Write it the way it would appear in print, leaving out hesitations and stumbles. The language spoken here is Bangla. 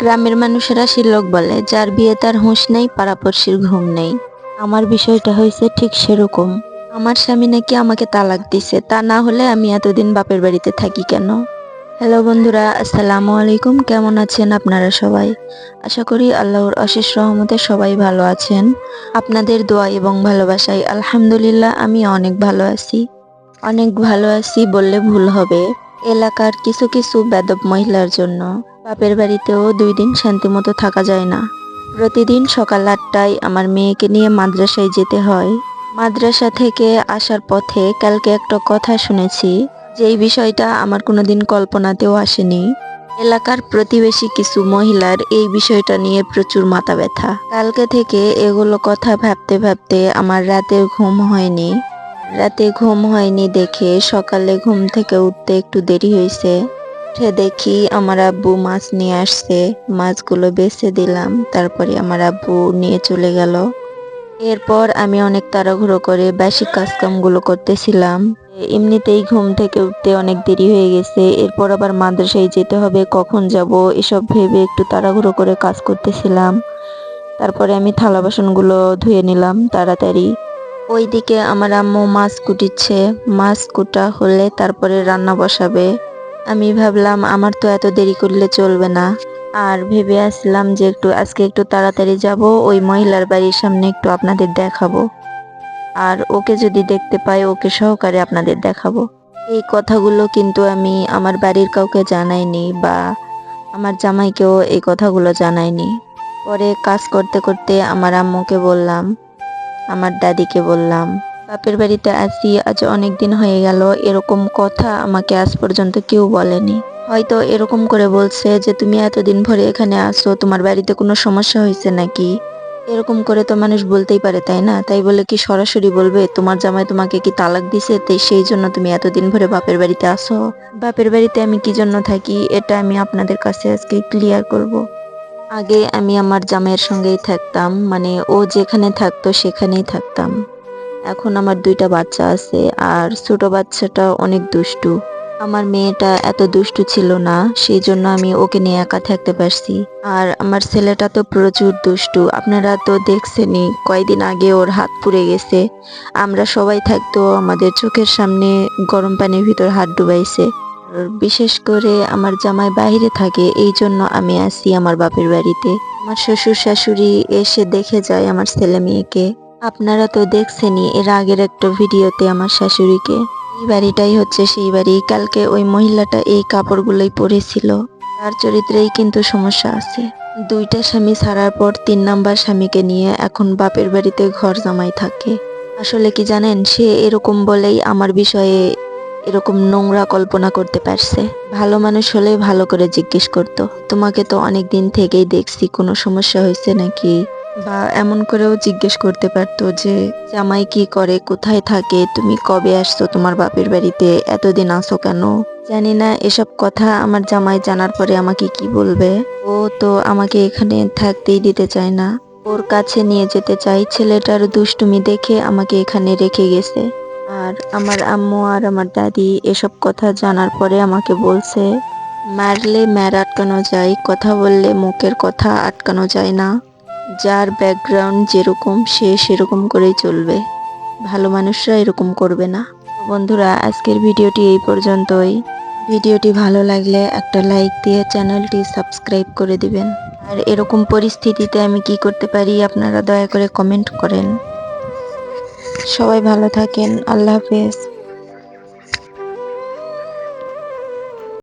গ্রামের মানুষেরা শিল্লক বলে, যার বিয়ে তার হুঁশ নেই, পাড়াপড়শির ঘুম নেই। আমার বিষয়টা হয়েছে ঠিক সেরকম। আমার স্বামী নাকি আমাকে তালাক দিছে, তা না হলে আমি এতদিন বাপের বাড়িতে থাকি কেন? হ্যালো বন্ধুরা, আসসালামু আলাইকুম। কেমন আছেন আপনারা সবাই? আশা করি আল্লাহর অশেষ রহমতে সবাই ভালো আছেন। আপনাদের দোয়া এবং ভালোবাসায় আলহামদুলিল্লাহ আমি অনেক ভালো আছি। অনেক ভালো আছি বললে ভুল হবে। এলাকার কিছু কিছু বেদব মহিলার জন্য বাপের বাড়িতেও 2 দিন শান্তিমতো থাকা যায় না। প্রতিদিন সকাল 8টায় আমার মেয়েকে নিয়ে মাদ্রাসায় যেতে হয়। মাদ্রাসা থেকে আসার পথে কালকে একটা কথা শুনেছি, যেই বিষয়টা আমার কোনোদিন কল্পনাতেও আসেনি। এলাকার প্রতিবেশী কিছু মহিলার এই বিষয়টা নিয়ে প্রচুর মাথা ব্যথা। কালকে থেকে এগুলো কথা ভাবতে ভাবতে আমার রাতে ঘুম হয়নি দেখে সকালে ঘুম থেকে উঠতে একটু দেরি হয়েছে। উঠে দেখি আমার আব্বু মাছ নিয়ে আসছে। মাছগুলো বেছে দিলাম, তারপরে আমার আব্বু নিয়ে চলে গেল। এরপর আমি অনেক তাড়াহুড়ো করে বেশি কাজকামগুলো করতেছিলাম। এমনিতেই ঘুম থেকে উঠতে অনেক দেরি হয়ে গেছে, এরপর আবার মাদ্রাসায় যেতে হবে, কখন যাব এসব ভেবে একটু তাড়াহুড়ো করে কাজ করতেছিলাম। তারপরে আমি থালা বাসনগুলো ধুয়ে নিলাম তাড়াতাড়ি। ওইদিকে আমার আম্মু মাছ কুটিচ্ছে। মাছ কুটা হলে তারপরে রান্না বসাবে। আমি ভাবলাম আমার তো এত দেরি করলে চলবে না। আর ভেবে আসলাম যে আজকে একটু তাড়াতাড়ি যাব, ওই মহিলার বাড়ির সামনে একটু আপনাদের দেখাবো। আর ওকে যদি দেখতে পাই ওকে সহকারে আপনাদের দেখাবো। এই কথাগুলো কিন্তু আমি আমার বাড়ির কাউকে জানাইনি, বা আমার জামাইকেও এই কথাগুলো জানাইনি। পরে কাজ করতে করতে আমার আম্মুকে বললাম, আমার দাদিকে বললাম, বাপের বাড়িতে আছি আজ অনেক দিন হয়ে গেল, এরকম কথা আমাকে আজ পর্যন্ত কেউ বলেনি। হয়তো এরকম করে বলছে যে তুমি এতদিন ভরে এখানে আসো, তোমার বাড়িতে কোনো সমস্যা হয়েছে নাকি? এরকম করে তো মানুষ বলতেই পারে, তাই না? তাই বলে কি সরাসরি বলবে তোমার জামাই তোমাকে কি তালাক দিছে, তাই সেই জন্য তুমি এতদিন ভরে বাপের বাড়িতে আসো? বাপের বাড়িতে আমি কি জন্য থাকি এটা আমি আপনাদের কাছে আজকে ক্লিয়ার করব। আগে আমি আমার জামাইয়ের সঙ্গেই থাকতাম, মানে ও যেখানে থাকতো সেখানেই থাকতাম। এখন আমার 2টা বাচ্চা আছে, আর ছোট বাচ্চাটা অনেক দুষ্টু। আমার মেয়েটা এত দুষ্টু ছিল না, সেই জন্য আমি ওকে নিয়ে একা থাকতে পারছি। আর আমার ছেলেটা তো প্রচুর দুষ্টু, আপনারা তো দেখছেনই, কয়দিন আগে ওর হাত পুড়ে গেছে। আমরা সবাই থাকতো আমাদের চোখের সামনে গরম পানির ভিতর হাত ডুবাইছে। আর বিশেষ করে আমার জামাই বাইরে থাকে, এই জন্য আমি আছি আমার বাপের বাড়িতে। আমার শ্বশুর শাশুড়ি এসে দেখে যায় আমার ছেলে মেয়েকে। আপনারা তো দেখছেনই এর আগের একটা ভিডিওতে আমার শাশুড়িকে। এই বাড়িটাই হচ্ছে সেই বাড়ি। কালকে ওই মহিলাটা এই কাপড়গুলোই পরেছিল। তার চরিত্রেই কিন্তু সমস্যা আছে। 2টা স্বামী ছাড়ার পর 3 নাম্বার স্বামীকে নিয়ে এখন বাপের বাড়িতে ঘর জামাই থাকে। আসলে কি জানেন, সে এরকম বলেই আমার বিষয়ে এরকম নোংরা কল্পনা করতে পারছে। ভালো মানুষ হলে ভালো করে জিজ্ঞেস করতো, তোমাকে তো অনেক দিন থেকেই দেখছি, কোনো সমস্যা হয়েছে নাকি? বা এমন করেও জিজ্ঞেস করতে পারতো যে জামাই কি করে, কোথায় থাকে, তুমি কবে আসছো তোমার বাপের বাড়িতে, এতদিন আসো কেন? জানি না এসব কথা আমার জামাই জানার পরে আমাকে কি বলবে। ও তো আমাকে এখানে থাকতেই দিতে চায় না, ওর কাছে নিয়ে যেতে চাই। ছেলেটার দুষ্টুমি দেখে আমাকে এখানে রেখে গেছে। আর আমার আম্মু আর আমার দাদি এসব কথা জানার পরে আমাকে বলছে, মারলে ম্যার আটকানো যায়, কথা বললে মুখের কথা আটকানো যায় না। যার ব্যাকগ্রাউন্ড যেরকম সে সেরকম করেই চলবে, ভালো মানুষরা এরকম করবে না। তো বন্ধুরা, আজকের ভিডিওটি এই পর্যন্তই। ভিডিওটি ভালো লাগলে একটা লাইক দিয়ে চ্যানেলটি সাবস্ক্রাইব করে দিবেন। আর এরকম পরিস্থিতিতে আমি কি করতে পারি আপনারা দয়া করে কমেন্ট করেন। সবাই ভালো থাকেন, আল্লাহ হাফেজ।